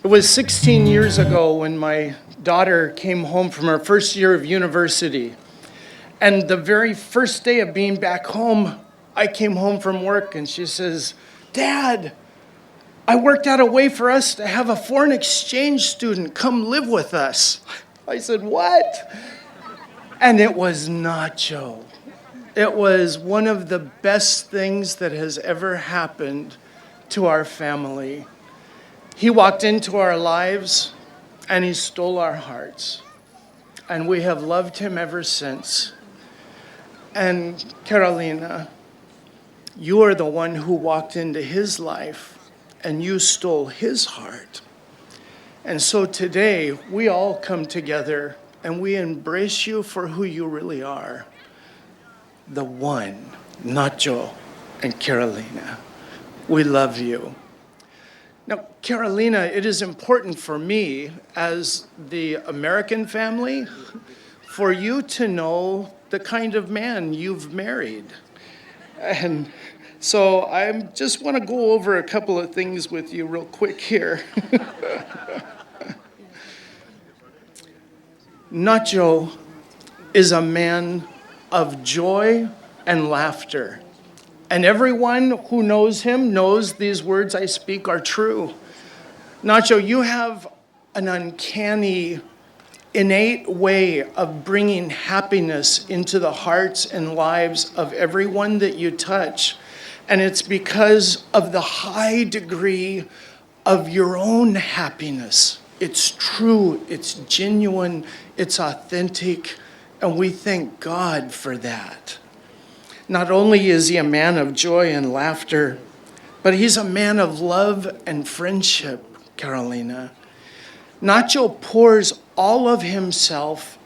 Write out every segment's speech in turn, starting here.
It was 16 years ago when my daughter came home from her first year of university. And the very first day of being back home, I came home from work and she says, "Dad, I worked out a way for us to have a foreign exchange student come live with us." I said, "What?" And it was Nacho. It was one of the best things that has ever happened to our family. He walked into our lives and he stole our hearts. And we have loved him ever since. And Carolina, you are the one who walked into his life and you stole his heart. And so today we all come together and we embrace you for who you really are. The one, Nacho and Carolina. We love you. Now, Carolina, it is important for me as the American family for you to know the kind of man you've married. And so I just want to go over a couple of things with you real quick here. Nacho is a man of joy and laughter. And everyone who knows him knows these words I speak are true. Nacho, you have an uncanny, innate way of bringing happiness into the hearts and lives of everyone that you touch. And it's because of the high degree of your own happiness. It's true, it's genuine, it's authentic, and we thank God for that. Not only is he a man of joy and laughter, but he's a man of love and friendship, Carolina. Nacho pours all of himself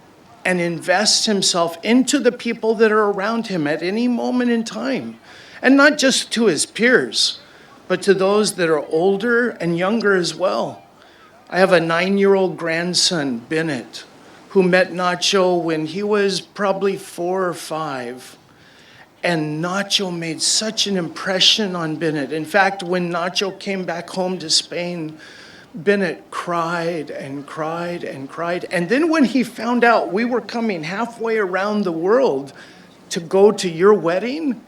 and invests himself into the people that are around him at any moment in time. And not just to his peers, but to those that are older and younger as well. I have a 9-year-old grandson, Bennett, who met Nacho when he was probably 4 or 5. And Nacho made such an impression on Bennett. In fact, when Nacho came back home to Spain, Bennett cried and cried and cried. And then when he found out we were coming halfway around the world to go to your wedding,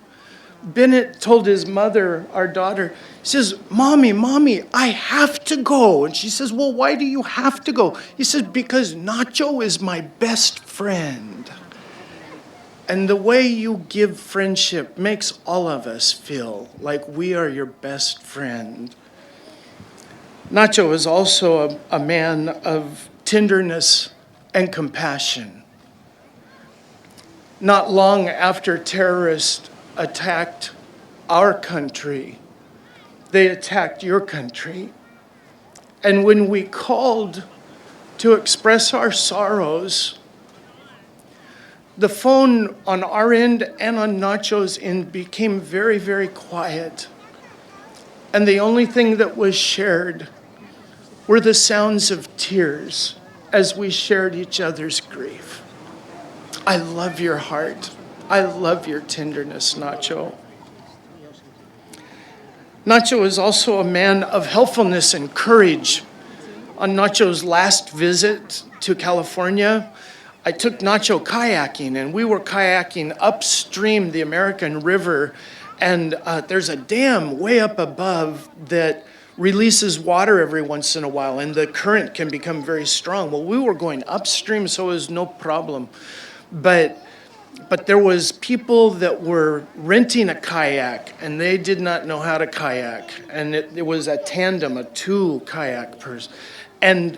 Bennett told his mother, our daughter, he says, Mommy, I have to go. And she says, "Well, why do you have to go?" He says, "Because Nacho is my best friend." And the way you give friendship makes all of us feel like we are your best friend. Nacho is also a man of tenderness and compassion. Not long after terrorists attacked our country, they attacked your country. And when we called to express our sorrows, the phone on our end and on Nacho's end became very, very quiet. And the only thing that was shared were the sounds of tears as we shared each other's grief. I love your heart. I love your tenderness, Nacho. Nacho is also a man of helpfulness and courage. On Nacho's last visit to California, I took Nacho kayaking, and we were kayaking upstream the American River, and there's a dam way up above that releases water every once in a while, and the current can become very strong. Well, we were going upstream, so it was no problem. But there was people that were renting a kayak, and they did not know how to kayak. And it was a tandem, a 2 kayak person. And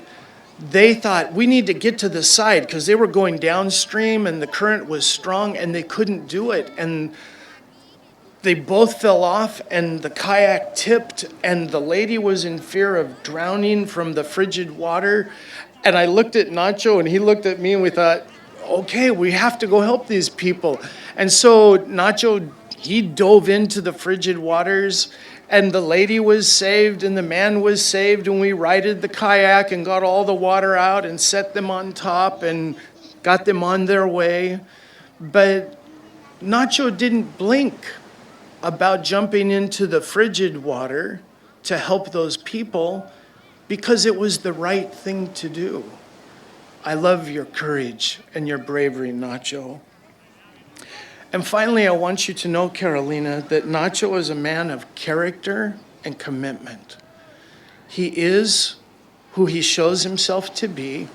they thought, we need to get to the side, because they were going downstream, and the current was strong, and they couldn't do it. And they both fell off, and the kayak tipped, and the lady was in fear of drowning from the frigid water. And I looked at Nacho, and he looked at me, and we thought, okay, we have to go help these people. And so Nacho, he dove into the frigid waters, and the lady was saved, and the man was saved, and we righted the kayak and got all the water out and set them on top and got them on their way. But Nacho didn't blink about jumping into the frigid water to help those people. because it was the right thing to do. I love your courage and your bravery, Nacho. And finally, I want you to know, Carolina, that Nacho is a man of character and commitment. He is who he shows himself to be.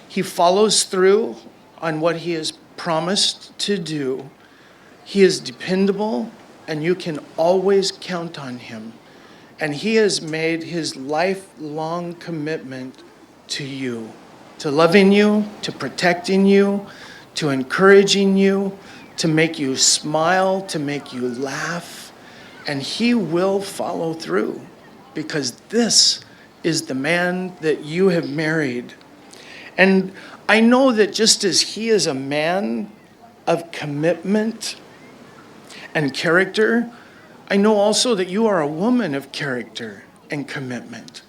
He follows through on what he has promised to do. He is dependable, and you can always count on him. And he has made his lifelong commitment to you, to loving you, to protecting you, to encouraging you, to make you smile, to make you laugh. And he will follow through, because this is the man that you have married. And I know that just as he is a man of commitment and character, I know also that you are a woman of character and commitment.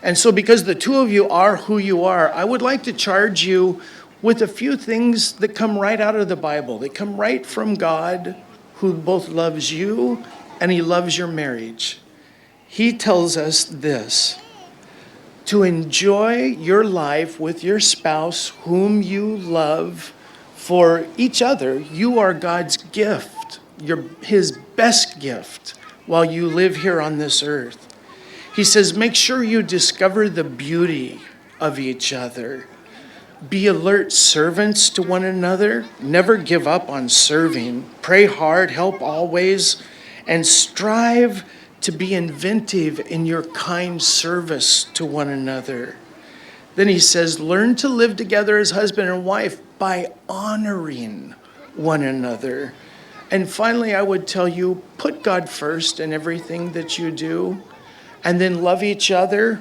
And so because the two of you are who you are, I would like to charge you with a few things that come right out of the Bible. They come right from God, who both loves you and he loves your marriage. He tells us this: to enjoy your life with your spouse whom you love for each other. You are God's gift, his best gift while you live here on this earth. He says, make sure you discover the beauty of each other. Be alert servants to one another. Never give up on serving. Pray hard, help always, and strive to be inventive in your kind service to one another. Then he says, learn to live together as husband and wife by honoring one another. And finally, I would tell you, put God first in everything that you do, and then love each other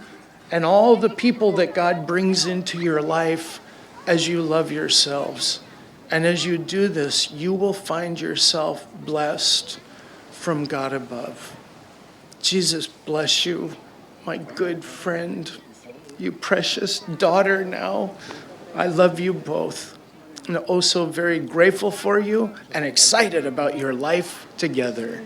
and all the people that God brings into your life as you love yourselves. And as you do this, you will find yourself blessed from God above. Jesus bless you, my good friend, you precious daughter now. I love you both. And also very grateful for you and excited about your life together.